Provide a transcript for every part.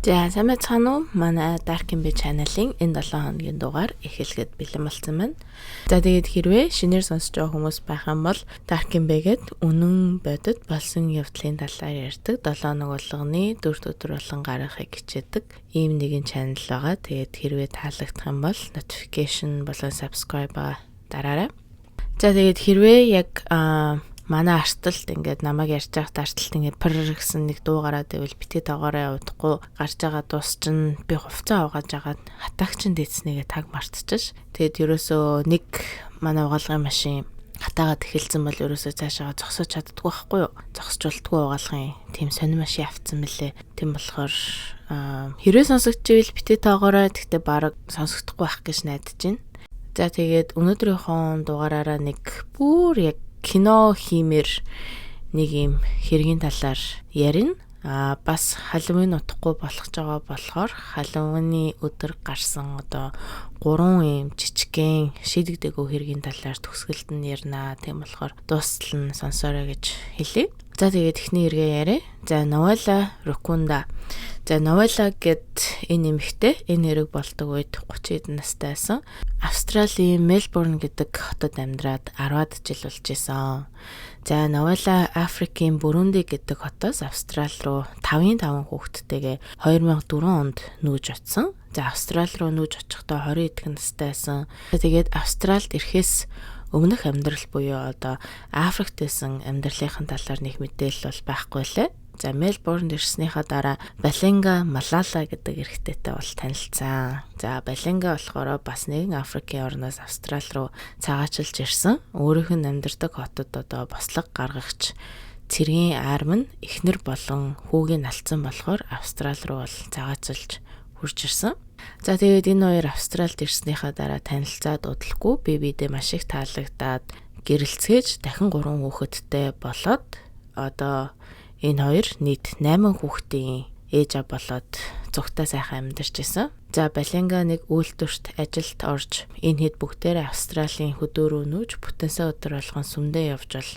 За сайн байна уу? Манай Dark Imbe channel-ийн энэ 7 хоногийн дугаар эхлэхэд бэлэн болсон байна. За тэгээд хэрвээ шинээр сонсож байгаа хүмүүс байх юм бол Dark Imbe-гээд үнэн бодит болсон явдлын талаар ярьдаг 7 хоног болгоны 4 өдөр болон гаргахыг хичээдэг ийм нэгэн channel байгаа. Тэгээд хэрвээ таалагдах юм бол notification болон subscribe дараарай. За тэгээд хэрвээ яг манай арталт ингээд намайг ярьж байхад арталт ингээд пэр гэсэн нэг дуу гараад ивэл битээ тоогоороо удахгүй гарч байгаа дуус чинь би хувцас аваад жагаад хатаагчин дээдснийгээ таг мартчихш. Тэгэд ерөөсөө нэг манай угаалгын машин хатаагаад эхэлсэн бол ерөөсөө цаашаа зогсож чаддгүй байхгүй юу? Зогсож болтгүй угаалгын тийм сонир машин авцсан мөлий. Тийм болохоор хэрвээ сонсогдчихвэл битээ тоогоороо тэгтээ баг сонсогдохгүй байх гэж найдаж байна. За тэгээд өнөөдрийнхөө дугаараараа нэг бүр яг кино хиймэр нэг юм хэргийн талаар ярина. Бас Халлоуин утахгүй болох байгаа болохоор Халлоуины өдөр гарсан одоо 3 юм жижигхэн шийдэгдэггүй хэргийн талаар төгсгөлд нь ярина. Тийм болохоор дуустал нь сонсоорой гэж хэлье. За тэгээд эхний хэрэгээ яриа. За Новелла Ракунда. За Новелла гэд энэ эмэгтэй энэ хэрэг болдог үед 30 эд настай байсан. Австралийн Мельбурн гэдэг хотод амьдраад 10-ад жил болж исэн. За Новелла Африкийн Бурунди гэдэг хотоос Австрал руу 5 хүүхэдтэйгээ 2004 онд нүүж очсон. За Австрал руу нүүж очихдоо 20 эдхэн настай байсан. Тэгээд Австралд ирэхээс өмнөх амьдрал буюу одоо Африкт байсан амьдралын талаар нэг мэдээлэл бол байхгүй лээ. За Мельбурнд ирснийхаа дараа Баленга Малала гэдэг эрэгтэйтэй бол танилцсан. За Баленга болохоор бас нэгэн Африкийн орноос Австрал руу цагаачилж ирсэн. Өөрийнх нь амьдардаг хотод одоо бослог гаргагч цэргийн армин эхнэр болон хүүгийн алдсан болохоор Австрал руу бол цагаачилж хурж ирсэн. За тэгээд энэ хоёр Австралид ирснийхаа дараа танилцаад удалгүй бие биедээ маш их таалагдаад гэрэлцгээж дахин 3 хүүхэдтэй болоод одоо энэ хоёр нийт 8 хүүхдийн ээж аваа болоод зүгтээ сайхан амьдарч исэн. За Баленга нэг үйлдвэрт ажилд орж энэ хэд бүгдээрээ Австралийн хөдөө рүү нүүж бүтэнсэ өдөр болгон сүмдээ явж бол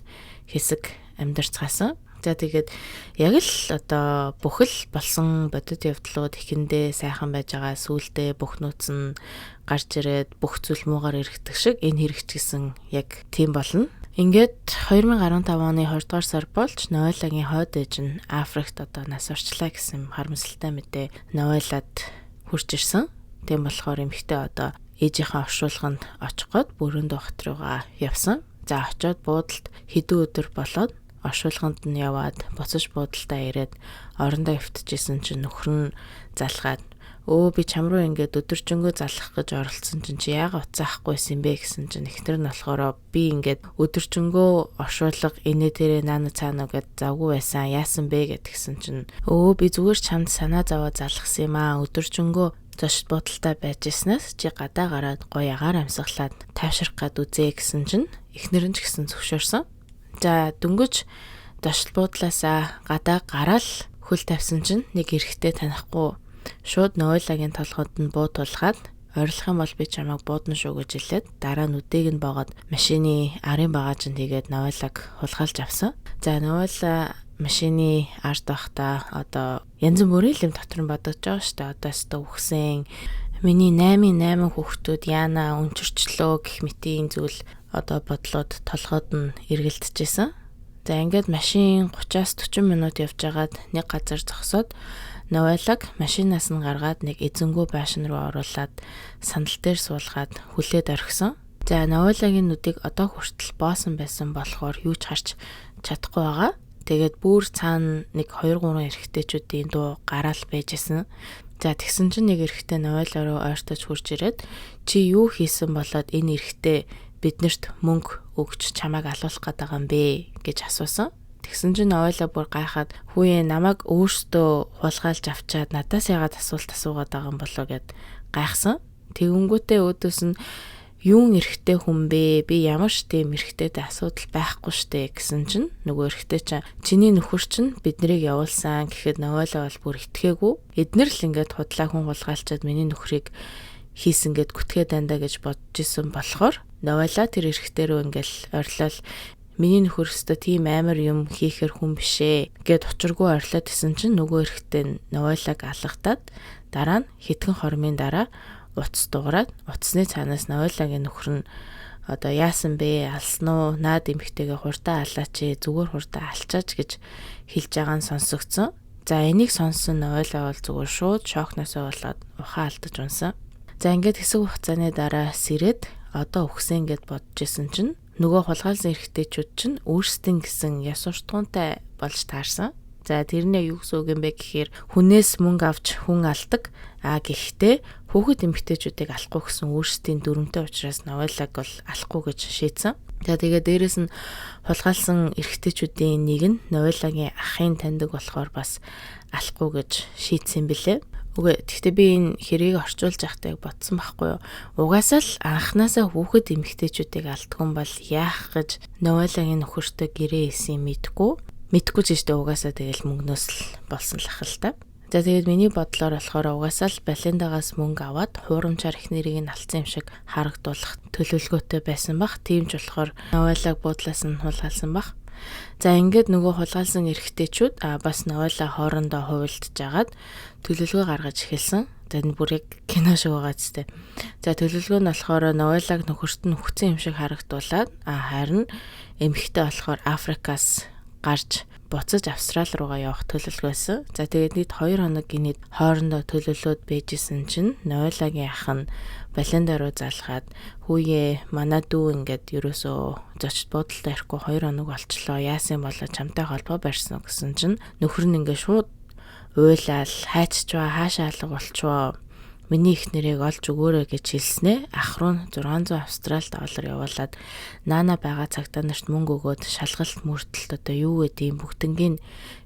хэсэг амьдарцгаасан. За тэгээд яг л одоо бүхэл болсон бодит явдлууд ихэндээ сайхан байж байгаа сүултээ бүх нууц нь гарч ирээд бүх зүйл муугаар эргэдэг шиг энэ хэрэгч гэсэн яг тийм болно. Ингээд 2015 оны 20 дугаар сар болж Новеллагийн хойд ээж нь Африкт одоо нас орчлаа гэсэн харамсалтай мэдээ Новеллад хүрч ирсэн. Тийм болохоор эмэгтэй одоо ээжийнхээ оршуулганд очих гээд Бүрөндө хот руугаа явсан. За очиод буудалд хэдэн өдөр болоод оршуулганд нь яваад буцаж буудалтаа ирээд орондоо өвтөжсэн чинь нөхөр нь залгаад би чам руу ингээд өдөржингөө залах гэж оролцсон чинь чи яагаад уцаахгүйсэн бэ гэсэн чинь ихтер нь болохоор би ингээд өдөржингөө оршуулга инээ тэрэ наана цаана гэд завгүй байсан яасан бэ гэдгсэн чинь би зүгээр чамд санаа зовоо залгасан юм өдөржингөө зочд буудалтай байж ирснээс чи гадаа гараад гоё агаар амьсгалаад тайвшрах гад үзээ гэсэн чинь ихнэр нь ч гэсэн зөвшөөрсөн. За дөнгөж зочд буудлаасаа гадаа гараал хөл тавьсан чинь нэг эрэгтэй танихгүй шууд Новеллагийн толгойд нь буудуулгаад ойрлох юм бол би чамайг буудна шүү гэж хэлээд дараа нь үдээг нь боогод машины арын багаж нь тэгээд Новеллаг хулгайлж авсан. За Новелла машины ард байхдаа одоо янз бүрийн юм дотор нь бодож байгаа шүү дээ. Одоо өстө үхсэн миний 8 хүүхдүүд яана өнчөрчлөө гэх мэтийн зүйл одоо бодлоод толгойд нь эргэлдэжсэн. За ингээд машин 30-40 минут явж байгаад нэг газар зогсоод Новеллаг машинаас нь гаргаад нэг эзэнгүү байшин руу оруулаад сандал дээр суулгаад хүлээд орхисон. За Новеллагийн нүдийг одоо хүртэл боосон байсан болохоор юу ч харж чадахгүй байгаа. Тэгээд бүр цаана нэг 2-3 эрэгтэйчүүдийн дуу гараал байжсэн. За тэгсэн чинь нэг эрэгтэй Новелла руу ойртож хурж ирээд чи юу хийсэн болоод энэ эрэгтэй биднэрт мөнгө өгч чамайг алуулах гэдэг юм бэ гэж асуусан. Тэгсэн чинь Новелла бүр гайхаад хүүе намайг өөртөө хулгайлж авчаад надаас яагаад асуулт асуугаад байгаа юм болоо гэд гайхсан. Тэгэнгүүтээ өөдөөс нь юун эрэгтэй хүн бэ? Би ямар ч тийм эрэгтэйтэй асуудал байхгүй штэ гэсэн чинь нөгөө эрэгтэй чинь чиний нөхөр чинь биднийг явуулсан гэхэд Новелла бол бүр итгээгүй. Эднэр л ингээд худлаа хүн хулгайлчаад миний нөхрийг хийсэн гэд гүтгээ дандаа гэж бодож исэн болохоор Новелла тэр эрэгтэй рүү ингээл орилол миний нөхөр өстө тийм амар юм хийхэр хүн бишээ гэд учиргүй орилоод исэн чинь нөгөө эрэгтэй Новеллаг алгатаад дараа нь хэдхэн хормын дараа утас дуурайд утасны цаанаас Новеллагийн нөхөр нь одоо яасан бэ? Алсан уу? Наад эмэгтэйгээ хурдаа алаач, зүгээр хурдаа алчаач гэж хэлж байгаа нь сонсогдсон. За энийг сонссон Новелла бол зүгээр шууд шокносоо болоод ухаан алдаж унсан. За ингээд хэсэг хугацааны дараа сэрээд одоо өгсөн гэд бодож исэн чинь нөгөө хулгайлсан эрэгтэйчүүд чинь өөрсдийн гэсэн яс уртгуунтай болж таарсан. За тэрнээ юу гэсэн үг юм бэ гэхээр хүнээс мөнгө авч хүн алдаг. Гэхдээ хүүхэд эмэгтэйчүүдийг алахгүй гэсэн өөрсдийн дүрмтэй учраас Новеллаг бол алахгүй гэж шийдсэн. За тэгээд дээрэс нь хулгайлсан эрэгтэйчүүдийн нэг нь Новеллагийн ахын таньдаг болохоор бас алахгүй гэж шийдсэн бэлээ. Үгүй гэхдээ би энэ хэрийг орчуулж явахдаа бодсон байхгүй юу. Угаасаа л анханасаа хүүхэд эмэгтэйчүүдийг алдгүй бол яах гэж Новеллагийн нөхөртөө гэрээ хийсэн мэдгүй ч гэжтэй угаасаа тэгэл мөнгнөөс л болсон л ах л та. За тэгээд миний бодлоор болохоор угаасаа л Балендагаас мөнгө аваад хуурамчаар их нэрийг нь алдсан юм шиг харагдуулах төлөвлөгөөтэй байсан бах. Тийм ч болохоор Новеллаг буудлаас нь хулгайлсан бах. За ингээд нөгөө хулгайлсан эрэгтэйчүүд бас Новелла хоорондоо хувилдж агаад төлөвлөгөө гаргаж эхэлсэн. Тэгээд бүрийг кино шиг байгаа зү. За төлөвлөгөө нь болохоор Новеллаг нөхөрт нь хүчсэн юм шиг харагдуулаад харин эмэгтэй болохоор Африкаас гарч буцаж Австрали руугаа явах төлөвлөгөө байсан. За тэгээд нийт 2 хоног гинэд хоорондоо төлөвлөлөөд байжсэн чинь Новеллагийн ах нь Баленда руу залгаад хүүе манай дүү ингээд ерөөсөө зочд буудалтай ирэхгүй 2 хоног болчлоо. Яасан болоо чамтай холбоо барьсан гэсэн чинь нөхөр нь ингээд шууд уйлал хайччваа хаашаа алга болчвоо. Миний их нэрийг олж өгөөрэй гэж хэлснэ. Ах руу 600 Австрали доллар явуулаад наана байгаа цагтаа нарт мөнгө өгөөд шалгалт мөрдөлт одоо юу гэдэг юм бүгднгийн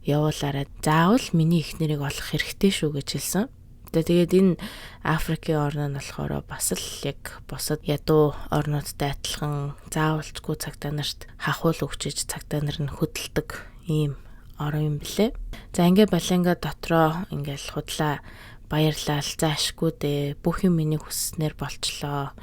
явуулаарай. Заавал миний их нэрийг олох хэрэгтэй шүү гэж хэлсэн. Тэгээд энэ Африкийн орн нь болохоор бас л яг бусад ядуу орнуудтай адилхан заавалчгүй цагтаа нарт хахуул өгчиж цагтаа нар нь хөдөлдөг ийм орон юм блэ. За ингээ Баленга дотроо ингээл худлаа баярлал заашгүй дээ. Бүх юм миний хүсснээр болчлоо.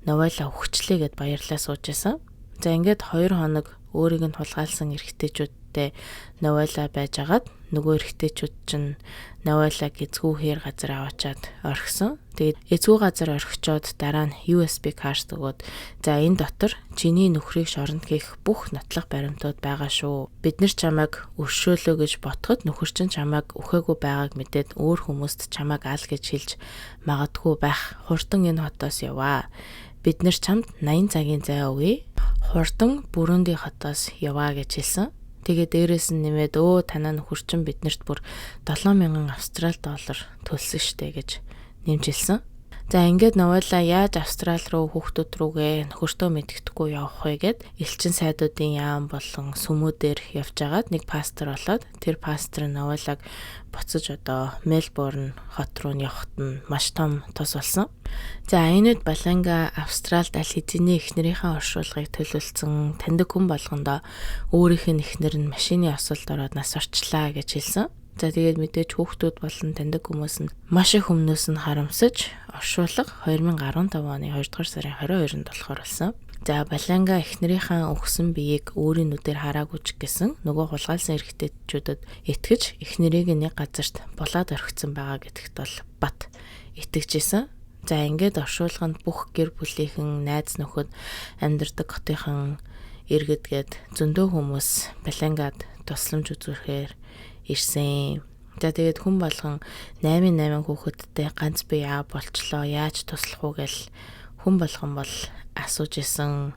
Новелла өгчлээ гэд баярлаа сууж байсан. За ингээд 2 хоног өөрийг нь хулгайлсан эрэгтэйчүүдтэй Новелла байжгаад нөгөө эрэгтэйчүүд чинь Новеллаг эзгүй хээр газар аваачаад орхисон. Тэгээд эзгүй газар орхичоод дараа нь USB карт өгөөд за энэ дотор чиний нөхрийг шоронд хийх бүх нотлох баримтууд байгаа шүү. Бид нар чамайг өршөөлөө гэж ботход нөхөр чинь чамайг өхөөгүй байгааг мэдээд өөр хүмүүст чамайг ал гэж хэлж магадгүй байх. Хурдан энэ хотоос яваа. Бид нар чамд 80 цагийн зай өгье. Хурдан Бүрүнди хотоос яваа гэж хэлсэн. Тэгээд дээрээс нь нэмээд танаа нөхөр чинь биднэрт бүр 7000 Австрали доллар төлсөн штэ гэж нэмжэлсэн. За ингээд Новелла яаж Австрали руу хүүхдүүд рүүгээ нөхөртөө мэддэхгүй явах вэ гэд элчин сайдуудын яам болон сүмүүдээр явж агаад нэг пастор болоод тэр пастор Новеллаг буцаж одоо Мельбурн хот руу явахт нь маш том тус болсон. За энэд Баленга Австралид аль хэдийн эхнэрийнхээ оршуулгыг төлөвлөсөн таньдаг хүн болгондоо өөрийнх нь эхнэр нь машины осолд ороод нас орчлаа гэж хэлсэн. За тэгээд мэдээж хүүхдүүд болон таньдаг хүмүүс нь маш их хүмүүс нь харамсаж оршуулга 2015 оны 2 дугаар сарын 22-нд болохоор болсон. За Баленга эхнэрийнхээ өгсөн биеийг өөрийн нүдээр хараагүй ч гэсэн нөгөө хулгайлсан эрэгтэйчүүдэд итгэж эхнэрийг нэг газарт булаад орхисон байгаа гэдэгт бол бат итгэжсэн. За ингээд оршуулганд бүх гэр бүлийнхэн найз нөхөд амьдардаг хотынхан иргэдгээд зөндөө хүмүүс Баленгад тусламж үзүүлэхээр ирсэн. За тэгээд хүн болгон 8 хүүхэдтэй ганц бие аа болчлоо. Яаж туслах уу гэл хүн болгон бол асууж исэн.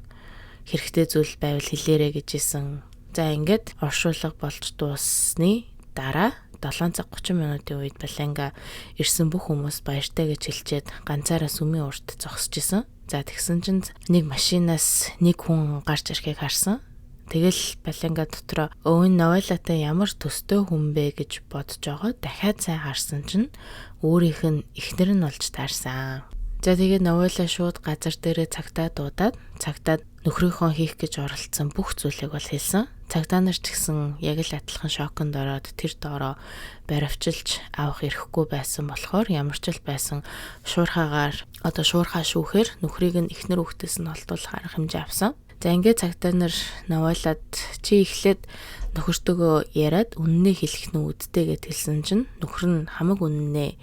Хэрэгтэй зүйл байвал хэлээрэй гэж исэн. За ингээд оршуулга болж дууссны дараа 7 цаг 30 минутын үед Баленга ирсэн бүх хүмүүс баяртай гэж хэлчихэд ганцаараа сүмийн урд зогсож исэн. За тэгсэн чинь нэг машинаас нэг хүн гарч ирэхийг харсан. Тэгэл Баленга дотроо өвн Новеллатай ямар төстэй хүн бэ гэж бодож байгаа. Дахиад сайн харсан чинь өөрийнх нь эхнэр нь болж таарсан. За тэгээд Новелла шууд газар дээрээ цагтаа дуудаад нөхрийнхөө хийх гэж оролцсон бүх зүйлийг бол хэлсэн. цагдаа нар ч гэсэн яг л адилхан шоконд ороод тэр доороо баривчилж авах эрхгүй байсан болохоор ямар ч л байсан шуурхаа шүүхээр нүхрийг нь эхнэр хүүхдээс нь олдуулах арга хэмжээ авсан. За ингээд цагдаа нар наваалаад чи эхлээд нөхөртөөгөө яриад үннээ хэлэх нь үдтэй гэд хэлсэн чинь нөхөр нь хамаг үннээ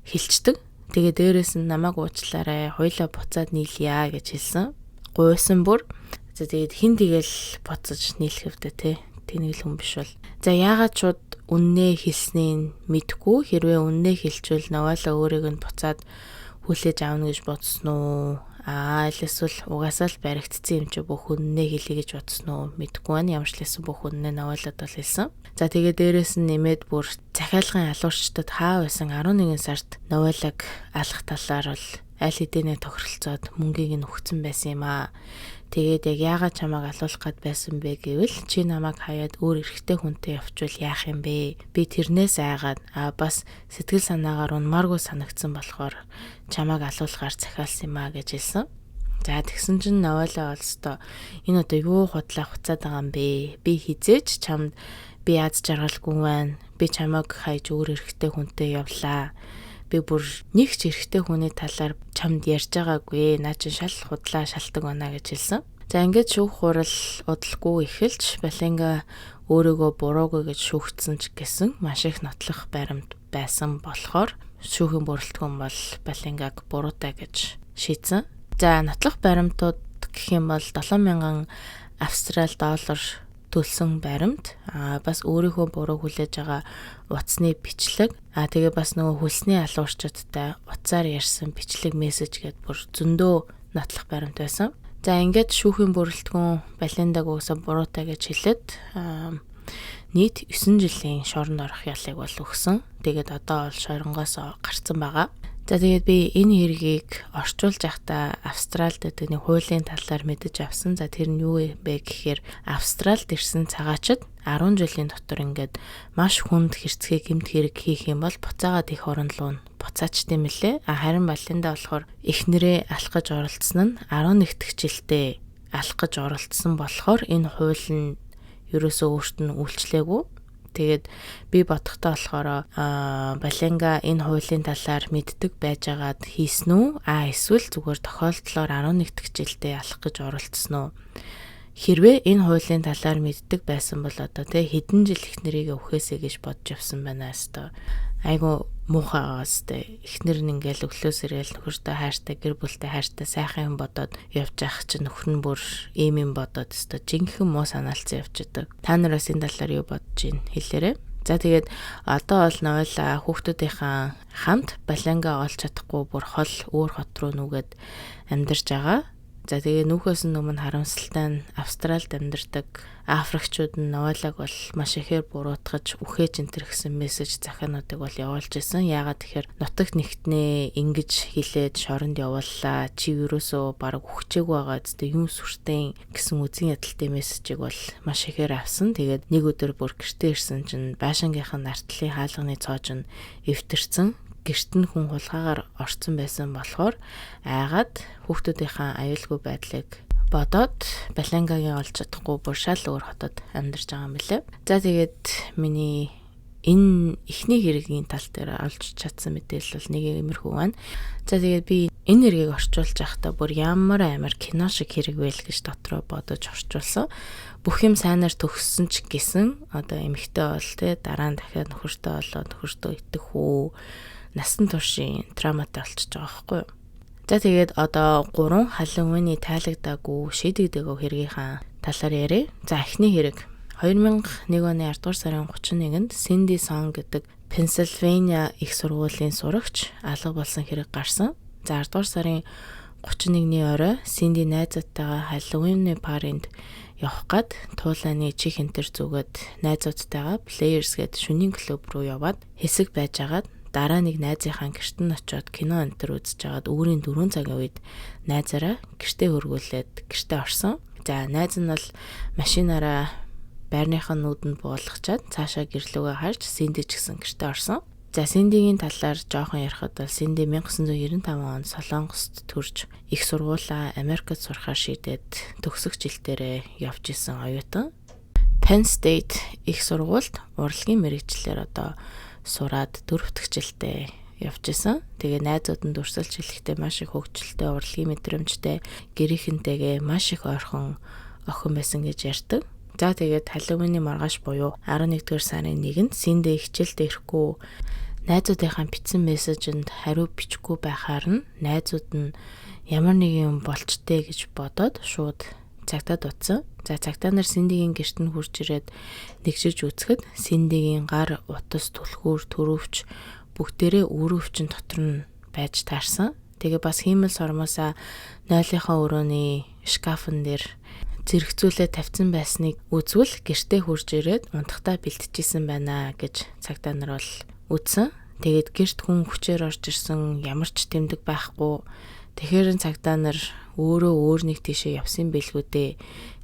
хэлцдэг. Тэгээ дээрээс нь намайг уучлаарай, хоёлаа буцаад нийлъя гэж хэлсэн. Гуйсан бүр. За тэгээд хин тэгэл буцаж нийлэх хэвдэ те. Тэнийг л хүн биш бол. За яагаад шууд үннээ хэлснийг мэдгүй хэрвээ үннээ хэлчихвэл наваалаа өөрийг нь буцаад хүлээж аавна гэж бодсон уу? Эсвэл угаасаа л баригдсан юм чи бүх үннээ хэлье гэж бодсон уу? Мэдгүй байна. Ямар ч лсэн бүх үннээ наваалаад бол хэлсэн. За тэгээд дээрээс нь нэмээд бүр захиалгын алуурчдад хаа байсан 11 сард наваалаг алах талаар бол аль хэдийнэ тохиролцоод мөнгийг нь өгсөн байсан юм аа. Тэгээд яг яагаад чамайг алуулах гээд байсан бэ гэвэл чи намайг хаяад өөр эрэгтэй хүнтэй явчвал яах юм бэ? Би тэрнээс айгаад бас сэтгэл санаагаар унмааргүй санагдсан болохоор чамайг алуулахаар захиалсан юм аа гэж хэлсэн. За тэгсэн чинь наваалаа олстой энэ одоо юу худлаа хуцаад байгаа юм бэ? Би хизээч чамд би аз жаргалгүй байна. Би чамайг хаяж өөр эрэгтэй хүнтэй явлаа. Би бүр нэг ч эрэгтэй хүний талаар чамд ярьж байгаагүй. Наа чи шал худлаа шалтгаан байна гэж хэлсэн. За ингээд шүүх хурал удалгүй эхэлж Баленга өөрийгөө буруугүй гэж шүүгдсэн ч гэсэн маш их нотлох баримт байсан болохоор шүүхийн бүрэлдэхүүн бол Баленгаг буруутай гэж шийдсэн. За нотлох баримтууд гэх юм бол 7,000 Австрали доллар төлсөн баримт, бас өөрийнхөө буруу хүлээж байгаа утасны бичлэг, тэгээ бас нөгөө хөлсний алуурчдтай утсаар ярьсан бичлэг мессеж гэдээ бүр зөндөө нотлох баримт байсан. За ингээд шүүхийн бүрэлдэхүүн Балендаг угсаа буруутай гэж хэлээд нийт 9 жилийн шоронд орох ялыг бол өгсөн. Тэгээд одоо бол шоронгоос гарсан байгаа. За тэгээд би энэ хэргийг орчуулж байхдаа Австралид гэдэг нэг хуулийн талаар мэдэж авсан. За тэр нь юу вэ гэхээр Австралид ирсэн цагаачид 10 жилийн дотор ингээд маш хүнд хэрцгий гэмт хэрэг хийх юм бол буцаагаад их орон руу буцаачт юм лээ. Харин Баленда болохоор эхнэрээ алхаж оролцсон нь 11 дэх жилдээ алхаж оролцсон болохоор энэ хууль нь ерөөсөө өөрт нь үйлчлээгүй. Тэгээд би бодохдоо болохоор Баленга энэ хуулийн талаар мэддэг байжгаад хийсэн үү? Эсвэл зүгээр тохиолдлоор 11 дэх жилдээ алах гэж оролцсон уу? Хэрвээ энэ хуулийн талаар мэддэг байсан бол одоо хэдэн жил эхнэрийг өвхөөсэй гэж бодож явсан байна хэвээр. Айгу муухай байгаас эхнэр нь ингээл өглөөс ирээл нөхөртөө хайртай гэр бүлтэй хайртай сайхан юм бодоод явж явах чинь нөхөр нь бүр ийм юм бодоод өстой жинхэнэ муу санаалцсан явж идэг. Та нараас энэ талаар юу бодож байна хэлээрэй. За тэгээд одоо бол наваалаа хүүхдүүдийнхаа хамт Баленга олж чадахгүй бүр хол өөр хот руу нүгэд амьдарч байгаа. За тэгээ нүүхээс нь өмнө харамсалтай нь Австралид амьдардаг Африкчууд нь наваалаг бол маш ихээр буруутгаж үхэж энтэр гэсэн мессеж захиануудыг бол явуулж исэн. Яагаад тэгэхээр нутагт нэгтнээ ингэж хэлээд шоронд явууллаа. Чи юусоо бараг үхчихээг байгаа зү юм сүртэй гэсэн үзэн ядалтай мессежийг бол маш ихээр авсан. Тэгээд нэг өдөр бүр гэртээ ирсэн чинь байшингийнхан нартлын хаалганы цоож нь эвтэрсэн. Гэрт нь хүн хулгаагаар орцсон байсан болохоор айгаад хүүхдүүдийнхээ аюулгүй байдлыг бодоод Баленгагийн олж чадахгүй бүр шал өөр хотод амьдарч байгаа юм билээ. За тэгээд миний энэ эхний хэргийн тал дээр олж чадсан мэдээлэл бол нэг иймэрхүү байна. За тэгээд би энэ хэргийг орчуулж байхдаа бүр ямар амар кино шиг хэрэг байл гэж дотроо бодож орчуулсан. Бүх юм сайнаар төгссөн ч гэсэн одоо эмэгтэй бол дараа нь дахиад нөхөртөө болоод нөхөртөө итгэх үү насан туршийн травматай болчихж байгаа байхгүй юу. За тэгээд одоо 3 халуун үений таалагдаагүй шийдэгдээгөө хэргийнхаа талаар яриа. За эхний хэрэг 2001 оны 10 дугаар сарын 31-нд Cindy Song гэдэг Пенсильвания их сургуулийн сурагч алга болсон хэрэг гарсан. За 10 дугаар сарын 31-ний орой Cindy найзуудтайгаа халуун паринд явах гад туулааны чих энтер зүгээд найзуудтайгаа Players гэдэг шөнийн клуб руу яваад хэсэг байжгаад дараа нэг найзынхаа гэрт нь очиод кино энтер үзэж байгаад өөрийн 4 цагийн үед найзаараа гэртээ хөргүүлээд гэртээ орсон. За найз нь бол машинаараа байрныхаа нүүдэнд буулгачаад цаашаа гэрлүүгээ харж Cindy ч гэсэн гэртээ орсон. За Cindy-гийн талаар жоохон ярихад бол Cindy 1995 онд Солонгост төрж их сургуулаа Америкт сурахаар шийдээд төгсөх жилдээрээ явж исэн оюутан. Penn State их сургуульд урлагийн мэргэжлэр одоо сураад 4 дахь жилдээ явж исэн. Тэгээ найзууд нь дүрсэлж хэлэхдээ маш их хөгжилтэй, урлагийн мэдрэмжтэй, гэрийнхэнтэйгээ маш их ойрхон охин байсан гэж ярьдаг. За тэгээд Халлоуины маргааш буюу 11-р сарын 1-нд Синдэ хичээлд ирэхгүй найзуудынхаа бичсэн мессежинд хариу бичихгүй байхаар нь найзууд нь ямар нэг юм болчтой гэж бодоод шууд цагтаад утсан. За цагтаа нар Синдигийн гэрт нь хурж ирээд нэгжиж үзэхэд Синдигийн гар, утас, түлхүүр, төрөвч бүгдээрээ өрөвчин дотор нь байж таарсан. Тэгээ бас хиймэл сормосоо нойлынхаа өрөөний шкафн дээр зэрэгцүүлээ тавьсан байсныг үзвэл гэртээ хурж ирээд унтахтаа бэлтжижсэн байна гэж цагтаа нар бол үзсэн. Тэгээд гэрт хүн хүчээр орж ирсэн, ямар ч тэмдэг байхгүй. Тэгэхээр цагтаа нар өөрөө өөрнийг тийшээ явсан бэлгүү дээ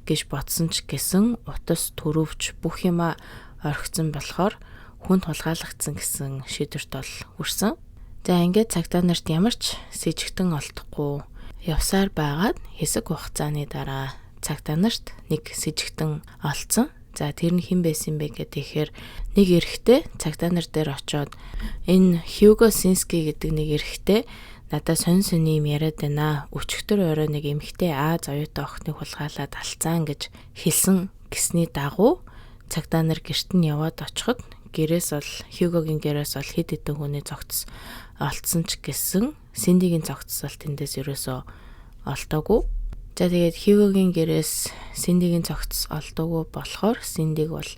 гэж бодсон ч гэсэн утас, төрөвч бүх юма орхицсан болохоор хүн тулгаалгацсан гэсэн шийдвэрт бол хүрсэн. За ингээд цагтаа нарт ямар ч сэжигтэн олдохгүй явсаар байгаад хэсэг хугацааны дараа цагтаа нарт нэг сэжигтэн олцсон. За тэр нь хэн байсан бэ гэхээр нэг эрэгтэй цагтаа нар дээр очиод энэ Хьюго Сински гэдэг нэг эрэгтэй надад сонь юм яриад байна. Өчигдөр орой нэг эмэгтэй Аз оюутан охиныг хулгайлаад алцсан гэж хэлсэн гэсний дагуу цагтаа нар гэрт нь яваад очиход гэрээс бол Хьюгогийн гэрээс бол хэд хэдэн хүний цогц олцсон ч гэсэн Синдигийн цогц бол тэндээс ерөөсөө олдоогүй. За тэгээд Хьюгогийн гэрээс Синдигийн цогц олдоогүй болохоор Синдиг бол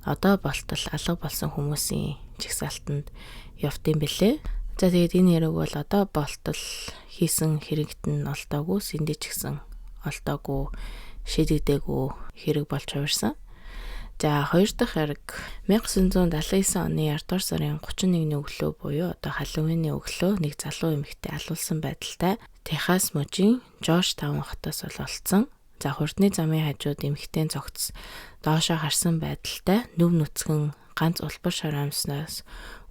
одоо болтол алга болсон хүмүүсийн чигсалтанд явдсан бэлээ. За тэгээд энэ хэрэг бол одоо болтол хийсэн хэрэгт нь олдоогүй, Синди ч гэсэн олдоогүй, шийдэгдээгүй хэрэг болж хувирсан. За 2 дахь хэрэг 1979 оны 10 дугаар сарын 31-ний өглөө буюу одоо Халлоуины өглөө нэг залуу эмэгтэй алуулсан байдалтай Техас мужийн Жоржтаун хотоос олсон. За хурдны замын хажууд эмэгтэйн цогц доошоо харсан байдалтай нүв нүцгэн ганц улбар шар амьснаас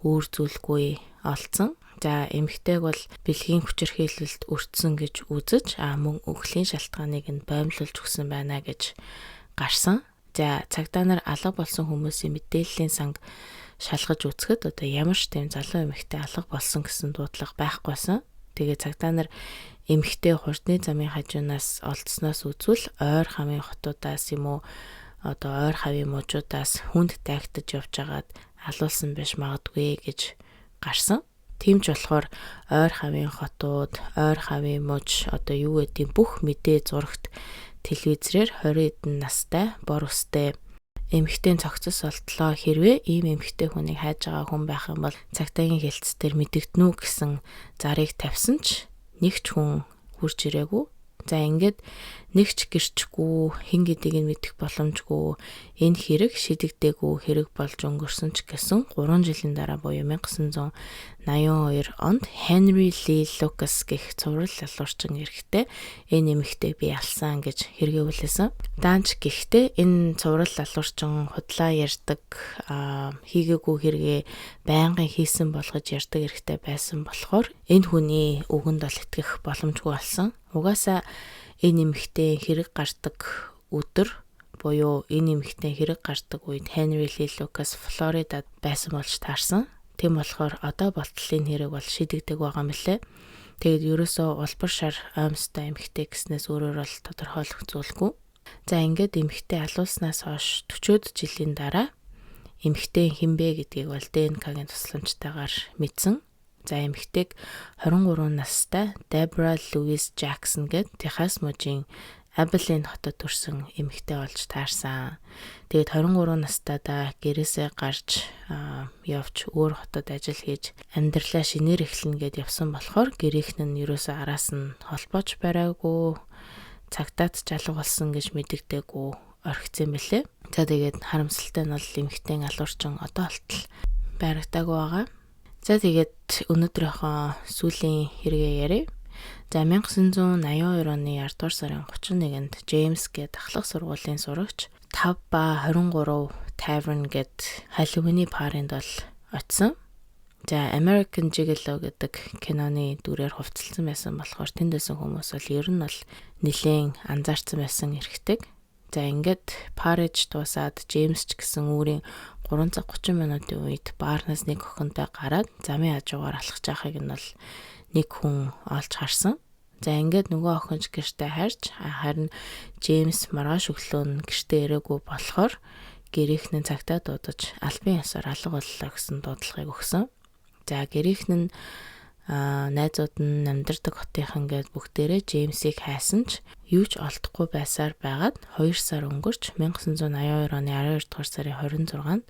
өөр зүйлгүй олцсон. За эмэгтэйг бол бэлгийн хүчирхийлэлд өртсөн гэж үзэж мөн өглийн шалтгааныг нь боомлуулж өгсөн байна гэж гарсан. За цагтаа нар алга болсон хүмүүсийн мэдээллийн санг шалгаж үзэхэд одоо ямар ч тийм залуу эмэгтэй алга болсон гэсэн дуудлага байхгүйсэн. Тэгээ цагтаа нар эмэгтэй хурдны замын хажуунаас олдсноос үзвэл ойр хавийн хотуудаас юм уу одоо ойр хавийн мужуудаас хүнд дайгтаж явж байгаад алуулсан байж магадгүй гэж гарсан. Тийм ч болохоор ойр хавийн хотууд, ойр хавийн муж одоо юу гэдгийг бүх мэдээ зурагт телевизээр 20 эдэн настай, бор устэй эмэгтэйн цогцос олдлоо хэрвээ ийм эмэгтэй хүнийг хайж байгаа хүн байх юм бол цагтаагийн хэлцээр мэдэгдэнүү гэсэн зарыг тавьсан ч нэг ч хүн хурж ирээгүй. За ингээд нэг ч гэрчгүй, хин гэдгийг нь мэдэх боломжгүй энэ хэрэг шийдэгдээгүй хэрэг болж өнгөрсөн ч гэсэн 3 жилийн дараа буюу 1982 онд Henry Lee Lucas гэх цуврал ялуурчин эрэгтэй энэ эмэгтэйг бие алсан гэж хэрэгжүүлсэн. Даанч гэхдээ энэ цуврал ялуурчин худлаа ярьдаг, хийгээгүй хэрэгээ байнгын хийсэн болгож ярьдаг эрэгтэй байсан болохоор энэ хүний үгэнд бол итгэх боломжгүй болсон. Угаасаа энэ эмэгтэй хэрэг гардаг өдөр буюу энэ эмэгтэй хэрэг гардаг үед Henry Lee Lucas Флоридад байсан болж таарсан. Тийм болохоор одоо болтлын хэрэг бол шийдэгдэг байгаа мөлий. Тэгэд ерөөсөө улбар шар оймстой эмэгтэй гэснээс өөрөөр бол тодорхойлох зүйлгүй. За ингээд эмэгтэй алуулснаас хойш 40 жилийн дараа эмэгтэй хинбэ гэдгийг бол ДНК-гийн тусламжтайгаар мэдсэн. За эмэгтэйг 23 настай Deborah Louise Jackson гээд Техас мужийн Abilene хотод төрсэн эмэгтэй болж таарсан. Тэгээд 23 настайдаа гэрээсээ гарч явж өөр хотод ажил хийж амьдралаа шинээр эхлэнэ гэд явсан болохоор гэрийнхэн нь ерөөсөө араас нь холбооч барайгүй, цагтаад жалга болсон гэж мэдэгдээгүй орхицсан мөлий. За тэгээд харамсалтай нь бол эмэгтэйн алуурчин одоо болтол байрагдаагүй байгаа. За тэгээд өнөөдрийнхөө сүүлийн хэрэгээ ярив. За 1982 оны 10 дугаар сарын 31-нд Джеймс гээд ахлах сургуулийн сурагч 5 ба 23 Tavern гээд Халлоуины паринд бол очсон. За American Gigolo гэдэг киноны дүрээр хувцалсан байсан болохоор тэнд байсан хүмүүс бол ер нь бол нэлээд анзаарсан байсан эрхдэг. За ингээд Parage дуусаад James ч гэсэн өөрийн 3 цаг 30 минутын үед баарнаас нэг охинтой гараад замын хажуугаар алхаж байгааг нь бол нэг хүн олж харсан. За ингээд нөгөө охин ч гэртээ харж харин James маргааш өглөө нь гэртээ ирээгүй болохоор гэрийнхэн цагтаа дуудаж албан ёсоор алга боллоо гэсэн дуудлагыг өгсөн. За гэрийнхэн найзууд нь амьдардаг хотынхан гээд бүгдээрээ James-ийг хайсан ч юу ч олдохгүй байсаар байгаад 2 сар өнгөрч 1982 оны 12 дугаар сарын 26-нд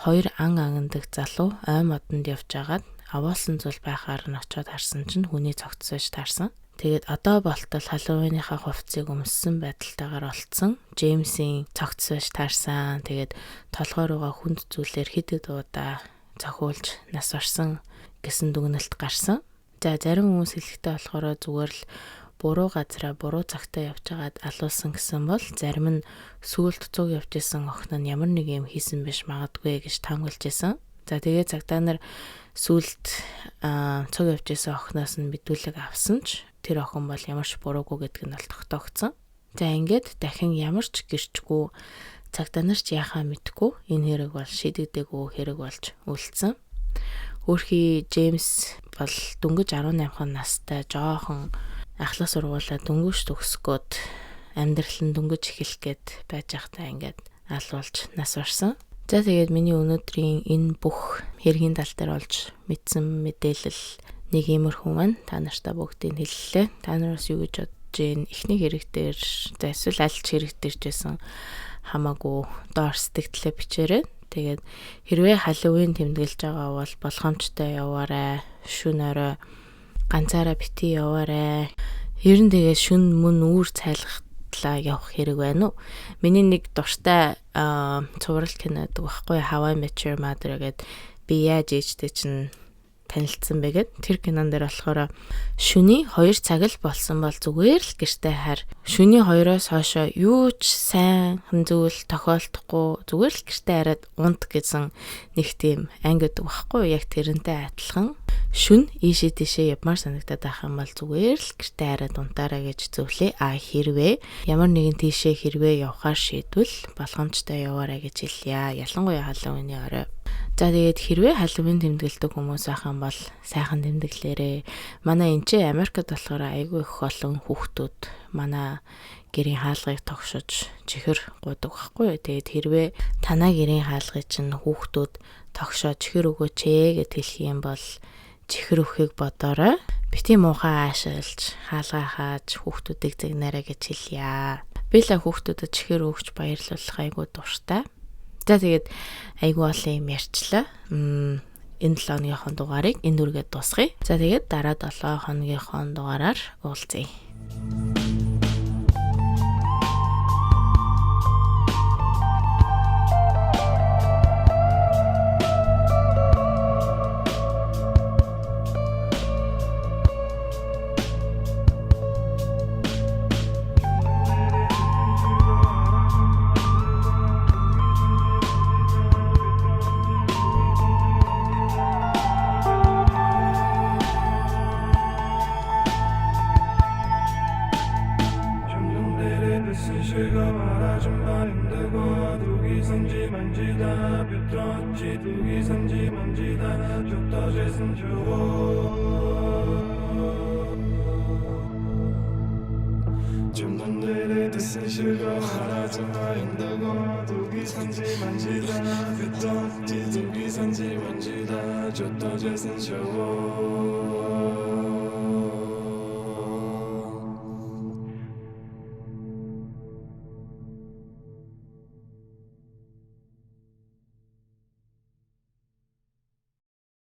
хоёр ангиндаг залуу ой модонд явж байгаад авуулсан зүйл байхаар нь очиод харсан чинь хүний цогцсойж таарсан. Тэгээд одоо болтол Халлоуиныхаа хувцсыг өмссөн байдалтайгаар олцсон. James-ийн цогцсойж таарсан. Тэгээд толгой руугаа хүнд зүйлээр хэдэд удаа цохиулж нас орсон гэсэн дүгнэлт гарсан. За зарим хүмүүс хэлэхдээ болохоор зүгээр л буруу газараа буруу цагтаа явж байгаад алуулсан гэсэн бол зарим нь сүүлд цуг явж исэн охин нь ямар нэг юм хийсэн биш магадгүй гэж таамаглаж исэн. За тэгээ цагдаа нар сүүлд цуг явж исэн охиноос нь мэдүүлэг авсан ч тэр охин бол ямар ч буруугүй гэдг нь бол тогтоогдсон. За ингээд дахин ямар ч гэрчгүй цагдаа нар ч яхаа мэдгүй энэ хэрэг бол шийдэгдээгүй хэрэг болж үлдсэн. Өөрхий James бол дөнгөж 18 настай жоохон ахлах сургуулаа дөнгөж төгсгөөд амьдрал нь дөнгөж эхлэх гээд байж байхдаа ингээд алуулж нас орсон. За тэгээд миний өнөөдрийн энэ бүх хэргийн тал дээр олж мэдсэн мэдээлэл нэг иймэрхүү байна. Та нартай бүгдийг хэллээ. Та нараас юу гэж бодож байна? Эхний хэрэг дээр эсвэл аль ч хэрэг дээр ч байсан хамаагүй доор сэтгэлдээ бичээрэй. Тэгээд хэрвээ Халлоуин тэмдэглэж байгаа бол болгоомжтой яваарай. Шүн орой ганцаараа бити яваарай. Ер нь тэгээд шүн мөн үүр цайлгатлаа явах хэрэг байна уу? Миний нэг дуртай цуврал кино гэдэг байхгүй How I Met Your Mother гэдэг би яаж ээжтэй чинь танилцсан байгээд тэр кинон дээр болохоор шөнийн 2 цаг л болсон бол зүгээр л гэртээ хар. Шөнийн 2-оос хойшоо юу ч сайн зүйл тохиолдохгүй зүгээр л гэртээ хараад унт гэсэн нэг тийм анги гэдэг байхгүй яг тэрнтэй адилхан. Шүн ийшээ тийшээ явмаар санагдаад байх юм бол зүгээр л гэртээ хараад унтаарай гэж зөвлөе. Хэрвээ ямар нэгэн тийшээ хэрвээ явахаар шийдвэл болгоомжтой яваарай гэж хэлье. Ялангуяа Халлоуины орой. За тэгээд хэрвээ Халлоуин тэмдэглэдэг хүмүүс байх юм бол сайхан тэмдэглээрэй. Манай энэ чинь Америкт болохоор айгүй их олон хүүхдүүд манай гэрийн хаалгыг тогшож чихэр гуйдаг байхгүй. Тэгээд хэрвээ танаа гэрийн хаалгыг чинь хүүхдүүд тогшоо чихэр өгөөч гэд хэлэх юм бол чихэр өхийг бодоорой. Бити муухай аашилж хаалгаа хааж хүүхдүүдийг загнаарай гэж хэлье. Би л хүүхдүүдэд чихэр өгч баярлуулах айгүй дуртай. За тэгээд айгүй олон юм ярьчлаа. Энэ 7 хоногийнхоо дугаарыг энэ дүргээд дуусгая. За тэгээд дараа 7 хоногийнхоо дугаараар уулзъя. 줬다 제선 쇼